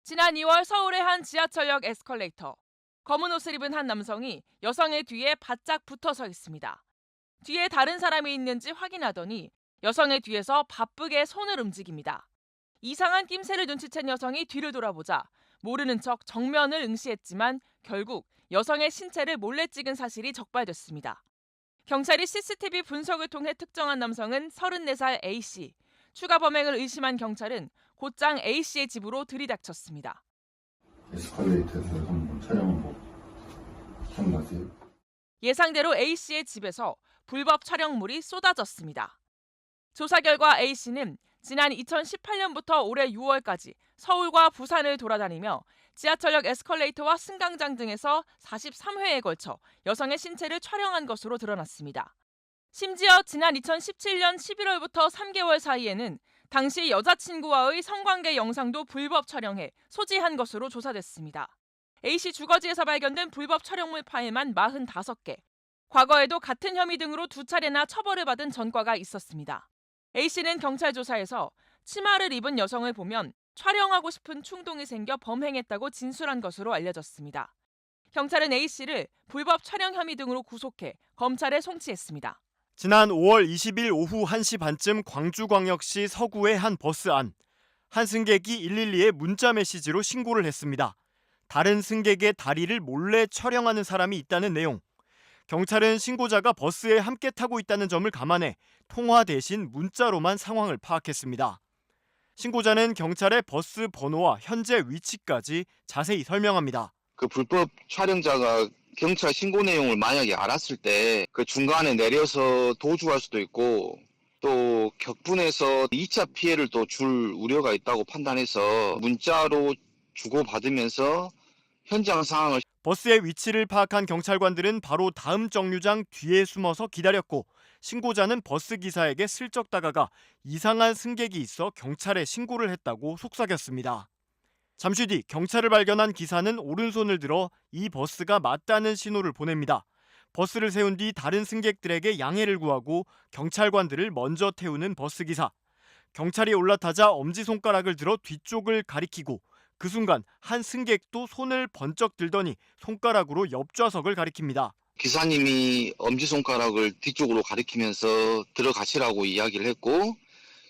지난 2월 서울의 한 지하철역 에스컬레이터. 검은 옷을 입은 한 남성이 여성의 뒤에 바짝 붙어 서 있습니다. 뒤에 다른 사람이 있는지 확인하더니 여성의 뒤에서 바쁘게 손을 움직입니다. 이상한 낌새를 눈치챈 여성이 뒤를 돌아보자 모르는 척 정면을 응시했지만 결국 여성의 신체를 몰래 찍은 사실이 적발됐습니다. 경찰이 CCTV 분석을 통해 특정한 남성은 34살 A씨. 추가 범행을 의심한 경찰은 곧장 A씨의 집으로 들이닥쳤습니다. 에스컬레이터에서 한번 촬영한 기억나세요? 예상대로 A씨의 집에서 불법 촬영물이 쏟아졌습니다. 조사 결과 A씨는 지난 2018년부터 올해 6월까지 서울과 부산을 돌아다니며 지하철역 에스컬레이터와 승강장 등에서 43회에 걸쳐 여성의 신체를 촬영한 것으로 드러났습니다. 심지어 지난 2017년 11월부터 3개월 사이에는 당시 여자친구와의 성관계 영상도 불법 촬영해 소지한 것으로 조사됐습니다. A씨 주거지에서 발견된 불법 촬영물 파일만 45개. 과거에도 같은 혐의 등으로 2차례나 처벌을 받은 전과가 있었습니다. A씨는 경찰 조사에서 치마를 입은 여성을 보면 촬영하고 싶은 충동이 생겨 범행했다고 진술한 것으로 알려졌습니다. 경찰은 A씨를 불법 촬영 혐의 등으로 구속해 검찰에 송치했습니다. 지난 5월 20일 오후 1시 반쯤 광주광역시 서구의 한 버스 안. 한 승객이 112에 문자 메시지로 신고를 했습니다. 다른 승객의 다리를 몰래 촬영하는 사람이 있다는 내용. 경찰은 신고자가 버스에 함께 타고 있다는 점을 감안해 통화 대신 문자로만 상황을 파악했습니다. 신고자는 경찰의 버스 번호와 현재 위치까지 자세히 설명합니다. 그 불법 촬영자가 경찰 신고 내용을 만약에 알았을 때 그 중간에 내려서 도주할 수도 있고 또 격분해서 2차 피해를 또 줄 우려가 있다고 판단해서 문자로 주고받으면서 현장 상황을 버스의 위치를 파악한 경찰관들은 바로 다음 정류장 뒤에 숨어서 기다렸고 신고자는 버스 기사에게 슬쩍 다가가 이상한 승객이 있어 경찰에 신고를 했다고 속삭였습니다. 잠시 뒤 경찰을 발견한 기사는 오른손을 들어 이 버스가 맞다는 신호를 보냅니다. 버스를 세운 뒤 다른 승객들에게 양해를 구하고 경찰관들을 먼저 태우는 버스기사. 경찰이 올라타자 엄지손가락을 들어 뒤쪽을 가리키고 그 순간 한 승객도 손을 번쩍 들더니 손가락으로 옆좌석을 가리킵니다. 기사님이 엄지손가락을 뒤쪽으로 가리키면서 들어가시라고 이야기를 했고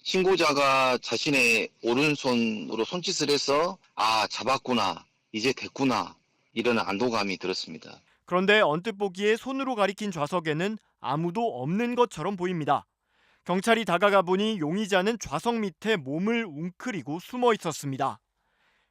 신고자가 자신의 오른손으로 손짓을 해서 아 잡았구나 이제 됐구나 이런 안도감이 들었습니다. 그런데 언뜻 보기에 손으로 가리킨 좌석에는 아무도 없는 것처럼 보입니다. 경찰이 다가가 보니 용의자는 좌석 밑에 몸을 웅크리고 숨어 있었습니다.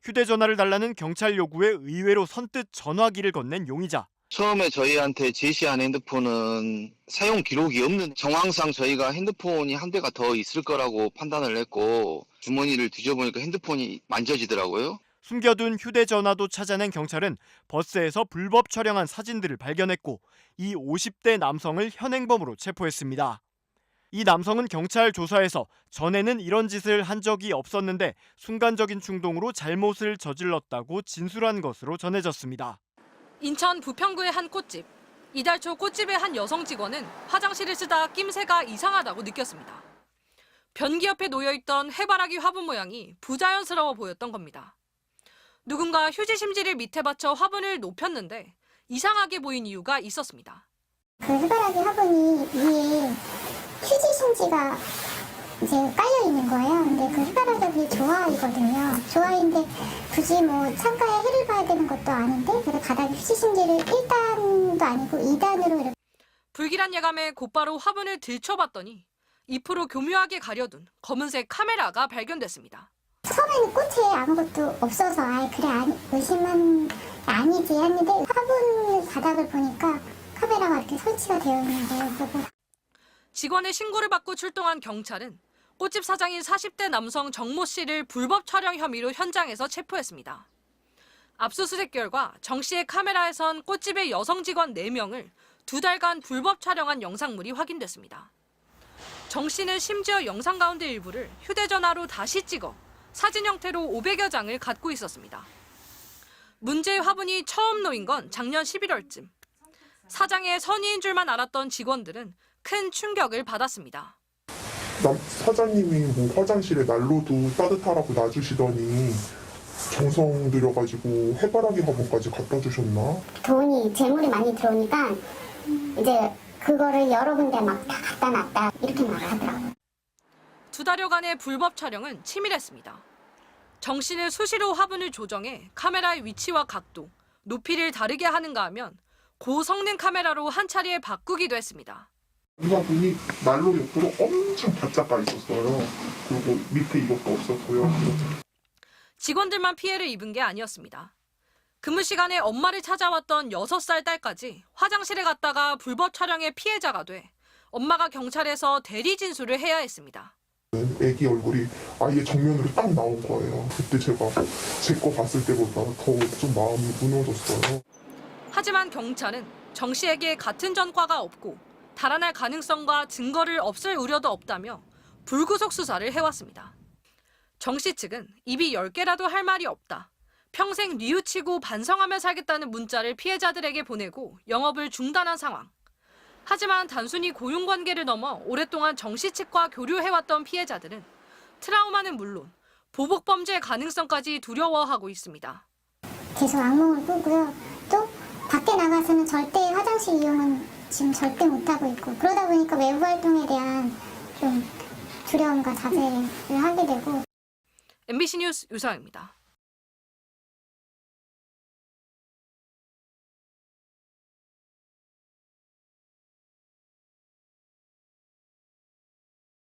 휴대전화를 달라는 경찰 요구에 의외로 선뜻 전화기를 건넨 용의자. 처음에 저희한테 제시한 핸드폰은 사용 기록이 없는 정황상 저희가 핸드폰이 한 대가 더 있을 거라고 판단을 했고 주머니를 뒤져보니까 핸드폰이 만져지더라고요. 숨겨둔 휴대전화도 찾아낸 경찰은 버스에서 불법 촬영한 사진들을 발견했고 이 50대 남성을 현행범으로 체포했습니다. 이 남성은 경찰 조사에서 전에는 이런 짓을 한 적이 없었는데 순간적인 충동으로 잘못을 저질렀다고 진술한 것으로 전해졌습니다. 인천 부평구의 한 꽃집. 이달 초 꽃집의 한 여성 직원은 화장실을 쓰다 낌새가 이상하다고 느꼈습니다. 변기 옆에 놓여있던 해바라기 화분 모양이 부자연스러워 보였던 겁니다. 누군가 휴지 심지를 밑에 받쳐 화분을 높였는데 이상하게 보인 이유가 있었습니다. 그 해바라기 화분이 위에 휴지 심지가 이제 깔려 있는 거예요. 근데 그 해바라기 조화이거든요. 조화인데 굳이 뭐 창가에 해를 봐야 되는 것도 아닌데 그래서 바닥에 휴지 심지를 1단도 아니고 2단으로 이렇게. 불길한 예감에 곧바로 화분을 들춰봤더니 잎으로 교묘하게 가려둔 검은색 카메라가 발견됐습니다. 처음에는 꽃에 아무것도 없어서 그래 의심은 아니지 했는데 화분 바닥을 보니까 카메라가 이렇게 설치가 되어 있는 거예요. 직원의 신고를 받고 출동한 경찰은 꽃집 사장인 40대 남성 정모 씨를 불법 촬영 혐의로 현장에서 체포했습니다. 압수수색 결과 정 씨의 카메라에선 꽃집의 여성 직원 4명을 2달간 불법 촬영한 영상물이 확인됐습니다. 정 씨는 심지어 영상 가운데 일부를 휴대전화로 다시 찍어 사진 형태로 500여 장을 갖고 있었습니다. 문제의 화분이 처음 놓인 건 작년 11월쯤. 사장의 선의인 줄만 알았던 직원들은 큰 충격을 받았습니다. 사장님이 뭐 화장실에 난로도 따뜻하라고 놔주시더니 음성 들여가지고 해바라기 화분까지 갖다 주셨나? 재물이 많이 들어오니까 이제 그거를 여러 군데 막 다 갖다 놨다 이렇게 막 하더라고요. 2달여간의 불법 촬영은 치밀했습니다. 정 씨는 수시로 화분을 조정해 카메라의 위치와 각도, 높이를 다르게 하는가 하면 고성능 카메라로 한 차례 바꾸기도 했습니다. 이 화분이 난로 옆으로 엄청 바짝 가 있었어요. 그리고 밑에 이것도 없었고요. 직원들만 피해를 입은 게 아니었습니다. 근무 시간에 엄마를 찾아왔던 6살 딸까지 화장실에 갔다가 불법 촬영의 피해자가 돼 엄마가 경찰에서 대리 진술을 해야 했습니다. 애기 얼굴이 아예 정면으로 딱 나온 거예요. 그때 제가 제 거 봤을 때보다 더 좀 마음이 무너졌어요. 하지만 경찰은 정 씨에게 같은 전과가 없고 달아날 가능성과 증거를 없앨 우려도 없다며 불구속 수사를 해왔습니다. 정 씨 측은 입이 10개라도 할 말이 없다. 평생 뉘우치고 반성하며 살겠다는 문자를 피해자들에게 보내고 영업을 중단한 상황. 하지만 단순히 고용관계를 넘어 오랫동안 정 씨 측과 교류해왔던 피해자들은 트라우마는 물론 보복 범죄 가능성까지 두려워하고 있습니다. 계속 악몽을 꾸고요. 또 밖에 나가서는 절대 화장실 이용은 지금 절대 못하고 있고 그러다 보니까 외부 활동에 대한 좀 두려움과 자제를 하게 되고. MBC 뉴스 유서영입니다.